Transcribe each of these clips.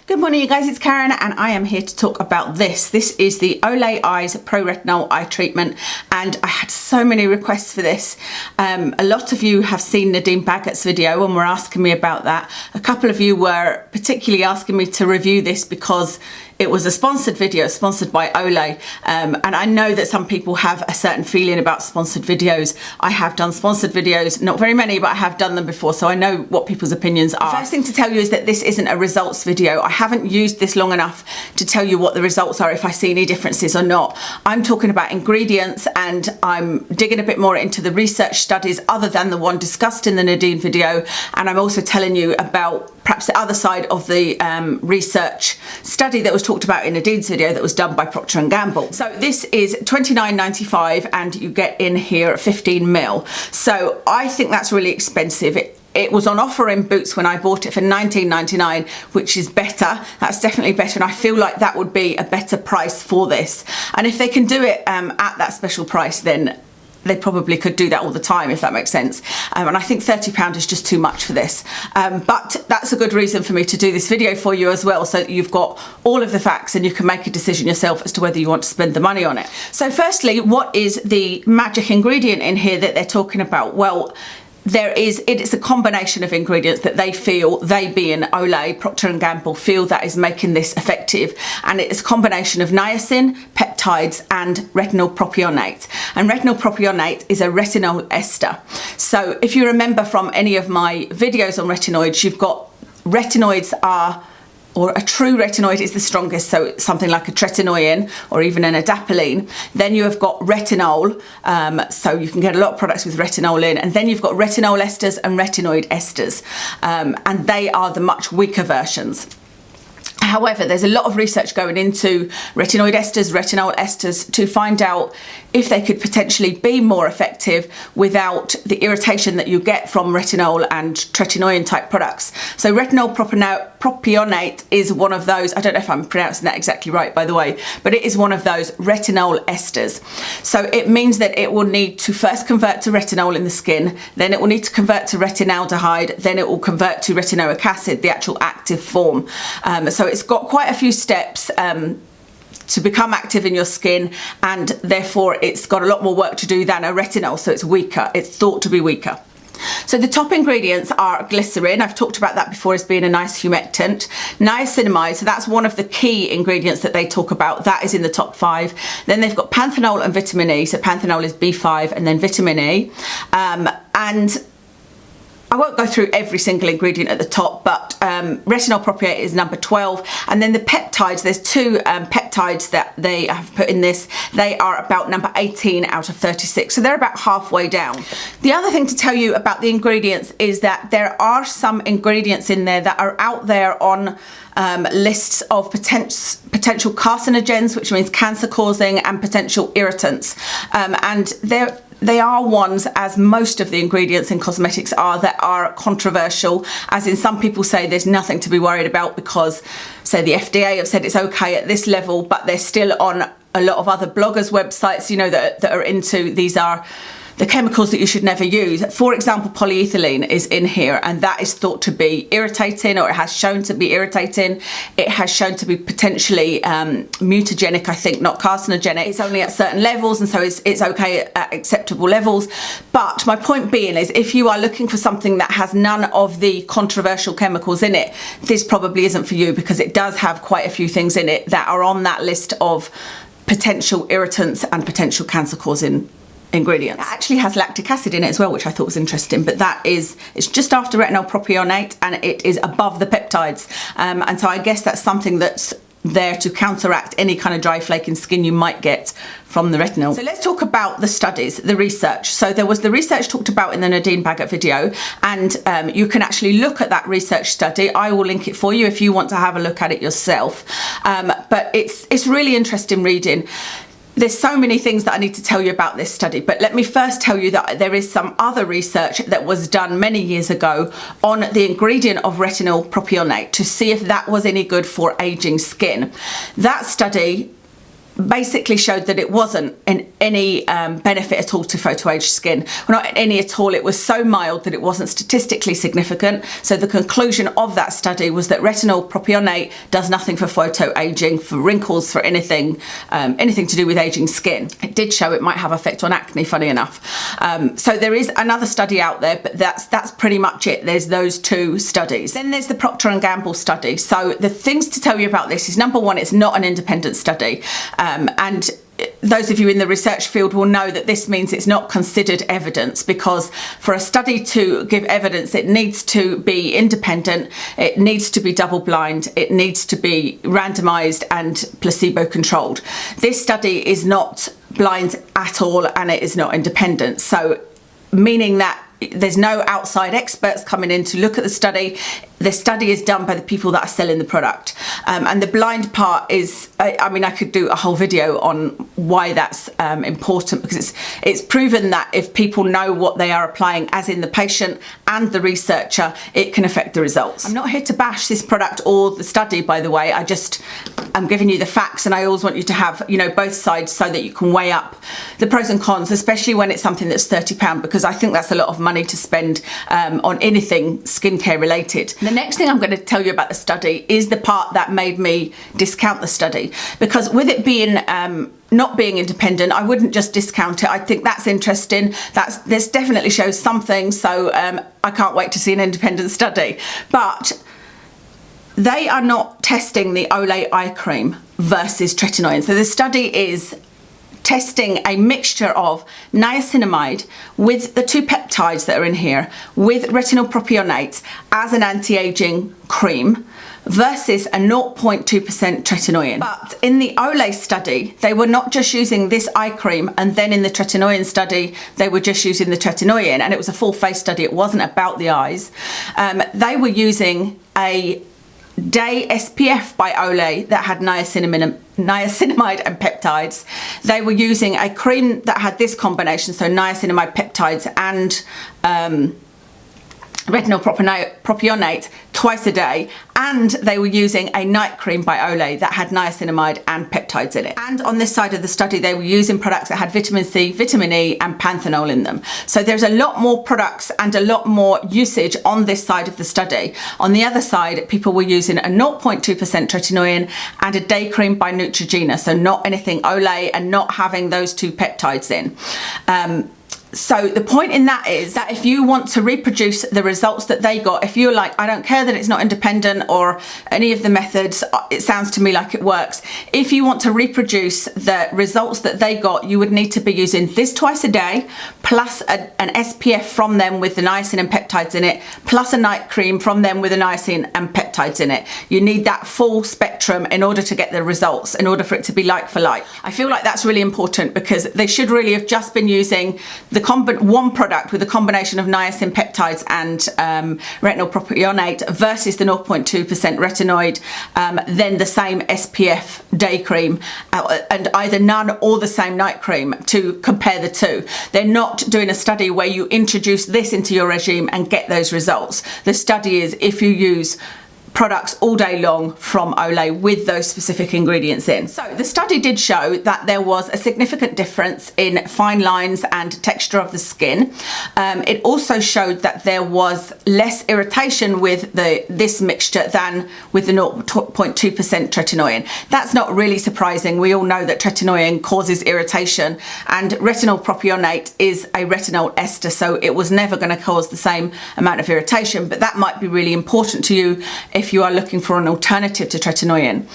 Good morning you guys, it's Karen and I am here to talk about this. This is the Olay Eyes Pro-Retinol Eye Treatment and I had so many requests for this. A lot of you have seen Nadine Baggett's video and were asking me about that. A couple of you were particularly asking me to review this because it was a sponsored video, sponsored by Olay, and I know that some people have a certain feeling about sponsored videos. I have done sponsored videos, not very many, but I have done them before, so I know what people's opinions are. The first thing to tell you is that this isn't a results video. I haven't used this long enough to tell you what the results are, if I see any differences or not. I'm talking about ingredients and I'm digging a bit more into the research studies other than the one discussed in the Nadine video, and I'm also telling you about perhaps the other side of the research study that was talked about in Nadine's video that was done by Procter & Gamble. So this is $29.95 and you get in here 15 ml. So I think that's really expensive. It was on offer in Boots when I bought it for $19.99, which is better. That's definitely better, and I feel like that would be a better price for this. And if they can do it at that special price, then they probably could do that all the time, if that makes sense. And I think £30 is just too much for this. But that's a good reason for me to do this video for you as well, so that you've got all of the facts and you can make a decision yourself as to whether you want to spend the money on it. So firstly, what is the magic ingredient in here that they're talking about? Well, it's a combination of ingredients that they being Olay, Procter & Gamble, feel that is making this effective, and it's a combination of niacin, peptides and retinol propionate. And retinol propionate is a retinol ester. So if you remember from any of my videos on retinoids, you've got retinoids or a true retinoid is the strongest, so something like a tretinoin or even an adapalene. Then you have got retinol, so you can get a lot of products with retinol in, and then you've got retinol esters and retinoid esters, and they are the much weaker versions. However, there's a lot of research going into retinoid esters, retinol esters, to find out if they could potentially be more effective without the irritation that you get from retinol and tretinoin type products. So retinol propionate is one of those. I don't know if I'm pronouncing that exactly right, by the way, but it is one of those retinol esters. So it means that it will need to first convert to retinol in the skin, then it will need to convert to retinaldehyde, then it will convert to retinoic acid, the actual active form. So it's got quite a few steps to become active in your skin, and therefore it's got a lot more work to do than a retinol, so it's weaker. It's thought to be weaker. So the top ingredients are glycerin. I've talked about that before as being a nice humectant. Niacinamide, so that's one of the key ingredients that they talk about. That is in the top 5. Then they've got panthenol and vitamin E. So panthenol is B5 and then vitamin E. And I won't go through every single ingredient at the top, but retinol propionate is number 12. And then the peptides, there's 2 peptides that they have put in this. They are about number 18 out of 36. So they're about halfway down. The other thing to tell you about the ingredients is that there are some ingredients in there that are out there on lists of potential carcinogens, which means cancer causing, and potential irritants. And they are ones, as most of the ingredients in cosmetics are, that are controversial, as in some people say there's nothing to be worried about because, say, the FDA have said it's okay at this level, but they're still on a lot of other bloggers' websites, you know, that are into, these are the chemicals that you should never use. For example, polyethylene is in here, and that is thought to be irritating, or it has shown to be irritating. It has shown to be potentially mutagenic, I think, not carcinogenic. It's only at certain levels, and so it's okay at acceptable levels. But my point being is, if you are looking for something that has none of the controversial chemicals in it, this probably isn't for you, because it does have quite a few things in it that are on that list of potential irritants and potential cancer-causing ingredients. It actually has lactic acid in it as well, which I thought was interesting, but it's just after retinol propionate, and it is above the peptides, and so I guess that's something that's there to counteract any kind of dry flaking skin you might get from the retinol. So let's talk about the studies, the research. So there was the research talked about in the Nadine Baggett video, and you can actually look at that research study. I will link it for you if you want to have a look at it yourself, but it's really interesting reading. There's so many things that I need to tell you about this study, but let me first tell you that there is some other research that was done many years ago on the ingredient of retinol propionate to see if that was any good for aging skin. That study basically showed that it wasn't any benefit at all to photoaged skin. Well, not any at all. It was so mild that it wasn't statistically significant. So the conclusion of that study was that retinol propionate does nothing for photoaging, for wrinkles, for anything to do with aging skin. It did show it might have effect on acne, funny enough. So there is another study out there, but that's pretty much it. There's those two studies. Then there's the Procter & Gamble study. So the things to tell you about this is, number one, it's not an independent study. And those of you in the research field will know that this means it's not considered evidence, because for a study to give evidence, it needs to be independent, it needs to be double blind, it needs to be randomized and placebo controlled. This study is not blind at all, and it is not independent. So meaning that there's no outside experts coming in to look at the study. The study is done by the people that are selling the product. And the blind part is, I mean, I could do a whole video on why that's important, because it's proven that if people know what they are applying, as in the patient and the researcher, it can affect the results. I'm not here to bash this product or the study, by the way. I'm giving you the facts, and I always want you to have, you know, both sides so that you can weigh up the pros and cons, especially when it's something that's £30, because I think that's a lot of money to spend on anything skincare related. The next thing I'm going to tell you about the study is the part that made me discount the study, because with it being not being independent, I wouldn't just discount it. I think that's interesting. This definitely shows something, so I can't wait to see an independent study. But they are not testing the Olay eye cream versus tretinoin. So the study is testing a mixture of niacinamide with the two peptides that are in here, with retinol propionate as an anti-aging cream, versus a 0.2% tretinoin. But in the Olay study, they were not just using this eye cream, and then in the tretinoin study, they were just using the tretinoin, and it was a full face study. It wasn't about the eyes. They were using a day SPF by Olay that had niacinamide and peptides. They were using a cream that had this combination, so niacinamide, peptides and retinol propionate twice a day, and they were using a night cream by Olay that had niacinamide and peptides in it. And on this side of the study, they were using products that had vitamin C, vitamin E and panthenol in them. So there's a lot more products and a lot more usage on this side of the study. On the other side, people were using a 0.2% tretinoin and a day cream by Neutrogena, so not anything Olay and not having those two peptides in. So the point in that is that if you want to reproduce the results that they got, if you're like, I don't care that it's not independent or any of the methods, it sounds to me like it works. If you want to reproduce the results that they got, you would need to be using this twice a day, plus an SPF from them with the niacin and peptides in it, plus a night cream from them with the niacin and peptides in it. You need that full spectrum in order to get the results, in order for it to be like for like. I feel like that's really important, because they should really have just been using the one product with a combination of niacin, peptides and retinol propionate versus the 0.2% retinoid, then the same SPF day cream and either none or the same night cream to compare the two. They're not doing a study where you introduce this into your regime and get those results. The study is if you use products all day long from Olay with those specific ingredients in. So the study did show that there was a significant difference in fine lines and texture of the skin. It also showed that there was less irritation with this mixture than with the 0.2% tretinoin. That's not really surprising. We all know that tretinoin causes irritation, and retinol propionate is a retinol ester, so it was never going to cause the same amount of irritation. But that might be really important to you if you are looking for an alternative to tretinoin.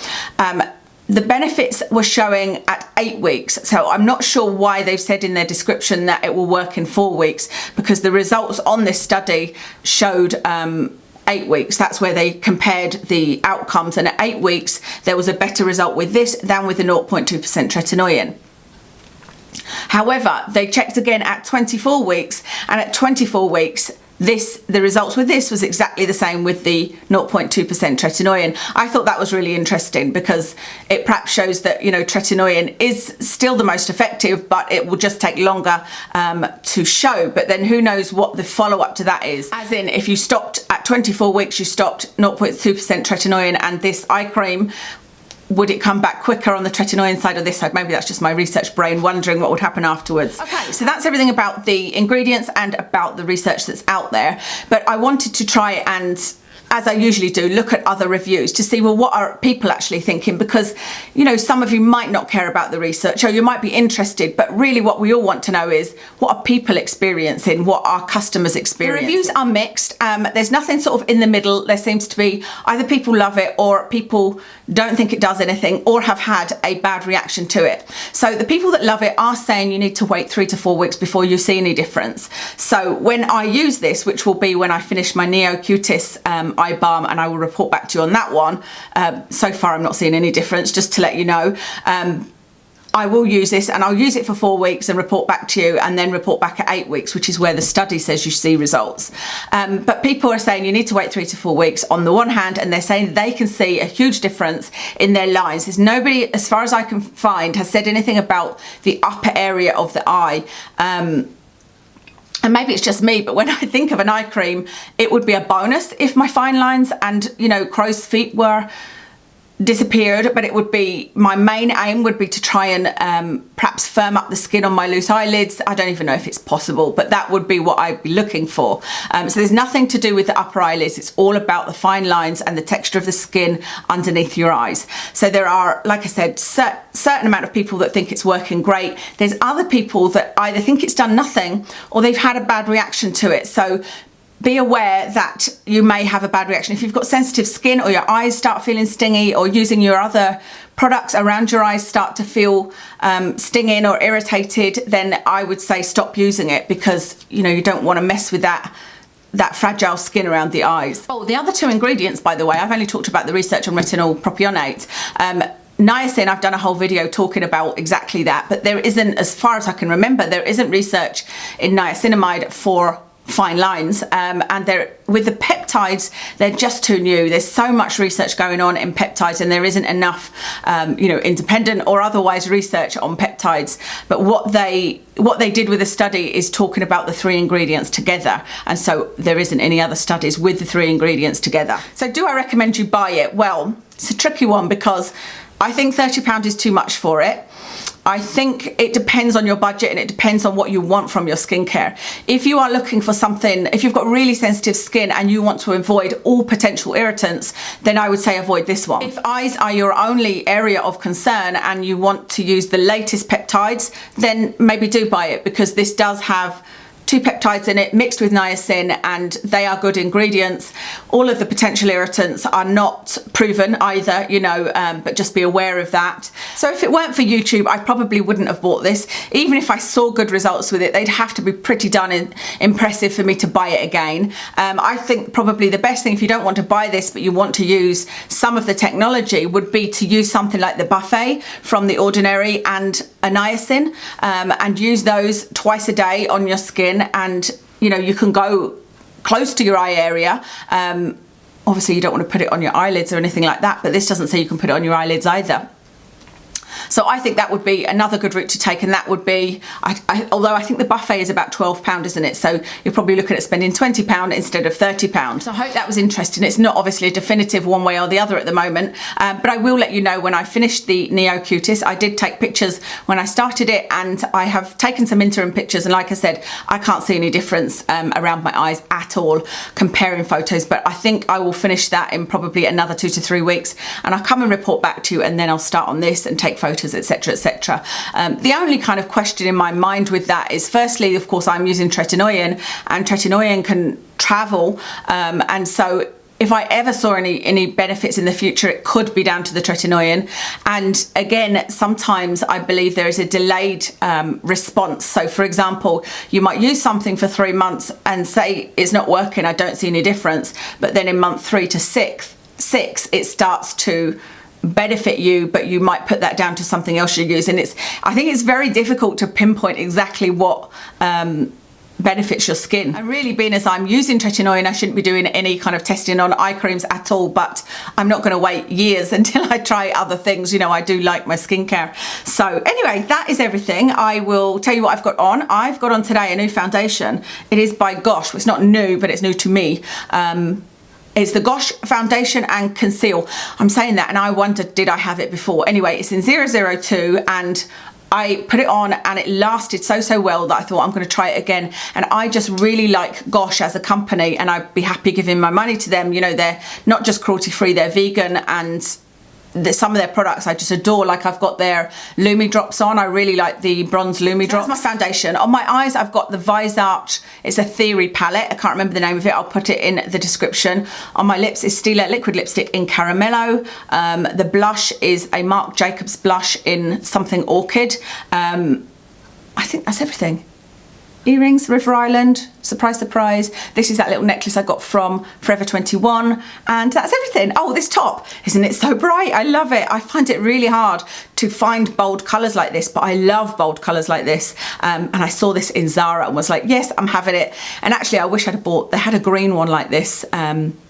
The benefits were showing at 8 weeks, so I'm not sure why they've said in their description that it will work in 4 weeks, because the results on this study showed 8 weeks. That's where they compared the outcomes, and at 8 weeks there was a better result with this than with the 0.2% tretinoin. However, they checked again at 24 weeks, and at 24 weeks the results with this was exactly the same with the 0.2% tretinoin. I thought that was really interesting, because it perhaps shows that, you know, tretinoin is still the most effective, but it will just take longer to show. But then who knows what the follow-up to that is, as in if you stopped at 24 weeks, you stopped 0.2% tretinoin and this eye cream, would it come back quicker on the tretinoin side or this side? Maybe that's just my research brain wondering what would happen afterwards. Okay, so that's everything about the ingredients and about the research that's out there. But I wanted to try and, as I usually do, look at other reviews to see, well, what are people actually thinking? Because, you know, some of you might not care about the research, or you might be interested, but really what we all want to know is, what are people experiencing? What are customers experiencing? The reviews are mixed. There's nothing sort of in the middle. There seems to be either people love it or people don't think it does anything or have had a bad reaction to it. So the people that love it are saying you need to wait 3 to 4 weeks before you see any difference. So when I use this, which will be when I finish my Neo-Cutis eye balm, and I will report back to you on that one. So far I'm not seeing any difference, just to let you know. I will use this, and I'll use it for 4 weeks and report back to you, and then report back at 8 weeks, which is where the study says you see results. But people are saying you need to wait 3 to 4 weeks on the one hand, and they're saying they can see a huge difference in their lines. There's nobody, as far as I can find, has said anything about the upper area of the eye. And maybe it's just me, but when I think of an eye cream, it would be a bonus if my fine lines and, you know, crow's feet were disappeared, but it would be, my main aim would be to try and perhaps firm up the skin on my loose eyelids. I don't even know if it's possible, but that would be what I'd be looking for. So there's nothing to do with the upper eyelids. It's all about the fine lines and the texture of the skin underneath your eyes. So there are, like I said, certain amount of people that think it's working great. There's other people that either think it's done nothing or they've had a bad reaction to it. So be aware that you may have a bad reaction. If you've got sensitive skin, or your eyes start feeling stingy, or using your other products around your eyes start to feel stinging or irritated, then I would say stop using it, because, you know, you don't want to mess with that fragile skin around the eyes. Oh, the other 2 ingredients, by the way, I've only talked about the research on Retinyl Propionate. Niacin, I've done a whole video talking about exactly that, but there isn't, as far as I can remember, there isn't research in niacinamide for fine lines, and they're, with the peptides, they're just too new. There's so much research going on in peptides, and there isn't enough you know, independent or otherwise research on peptides. But what they did with the study is talking about the 3 ingredients together, and so there isn't any other studies with the 3 ingredients together. So do I recommend you buy it? Well, it's a tricky one, because I think £30 is too much for it. I think it depends on your budget, and it depends on what you want from your skincare. If you are looking for something, if you've got really sensitive skin and you want to avoid all potential irritants, then I would say avoid this one. If eyes are your only area of concern and you want to use the latest peptides, then maybe do buy it, because this does have 2 peptides in it mixed with niacin, and they are good ingredients. All of the potential irritants are not proven either, you know, but just be aware of that. So if it weren't for YouTube, I probably wouldn't have bought this. Even if I saw good results with it, they'd have to be pretty darn impressive for me to buy it again. I think probably the best thing, if you don't want to buy this but you want to use some of the technology, would be to use something like the Buffet from The Ordinary and a niacin, and use those twice a day on your skin. And, you know, you can go close to your eye area. Obviously you don't want to put it on your eyelids or anything like that, but this doesn't say you can put it on your eyelids either. So I think that would be another good route to take, and that would be, although I think the Buffet is about £12, isn't it? So you're probably looking at spending £20 instead of £30. So I hope that was interesting. It's not obviously a definitive one way or the other at the moment, but I will let you know when I finish the Neo-Cutis. I did take pictures when I started it, and I have taken some interim pictures, and like I said, I can't see any difference around my eyes at all comparing photos, but I think I will finish that in probably another 2 to 3 weeks, and I'll come and report back to you, and then I'll start on this and take photos, etc, etc. The only kind of question in my mind with that is, firstly, of course, I'm using tretinoin, and tretinoin can travel, and so if I ever saw any benefits in the future, it could be down to the tretinoin. And again, sometimes I believe there is a delayed response. So for example, you might use something for 3 months and say it's not working, I don't see any difference, but then in month 3 to 6 it starts to benefit you, but you might put that down to something else you use. And I think it's very difficult to pinpoint exactly what benefits your skin. And really, being as I'm using tretinoin, I shouldn't be doing any kind of testing on eye creams at all, but I'm not going to wait years until I try other things. You know, I do like my skincare. So anyway, that is everything. I will tell you what I've got on. I've got on today a new foundation. It is by Gosh. It's not new, but it's new to me. It's the Gosh Foundation and Conceal. I'm saying that and I wondered, did I have it before? Anyway, it's in 002 and I put it on and it lasted so well that I thought I'm going to try it again. And I just really like Gosh as a company, and I'd be happy giving my money to them. You know, they're not just cruelty free, they're vegan, and some of their products I just adore. Like I've got their Lumi drops on. I really like the bronze Lumi drops. That's my foundation. On my eyes I've got the Viseart, it's a Theory palette. I can't remember the name of it, I'll put it in the description. On my lips is Stila liquid lipstick in Caramello. The blush is a Marc Jacobs blush in something orchid. I think that's everything. Earrings, River Island, surprise surprise. This is that little necklace I got from Forever 21, and that's everything. Oh, this top, isn't it so bright? I love it. I find it really hard to find bold colours like this, but I love bold colours like this. And I saw this in Zara and was like, yes, I'm having it. And actually I wish I'd have bought, they had a green one like this,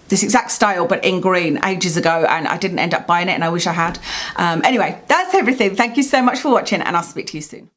this exact style but in green ages ago, and I didn't end up buying it, and I wish I had. Anyway, that's everything. Thank you so much for watching, and I'll speak to you soon.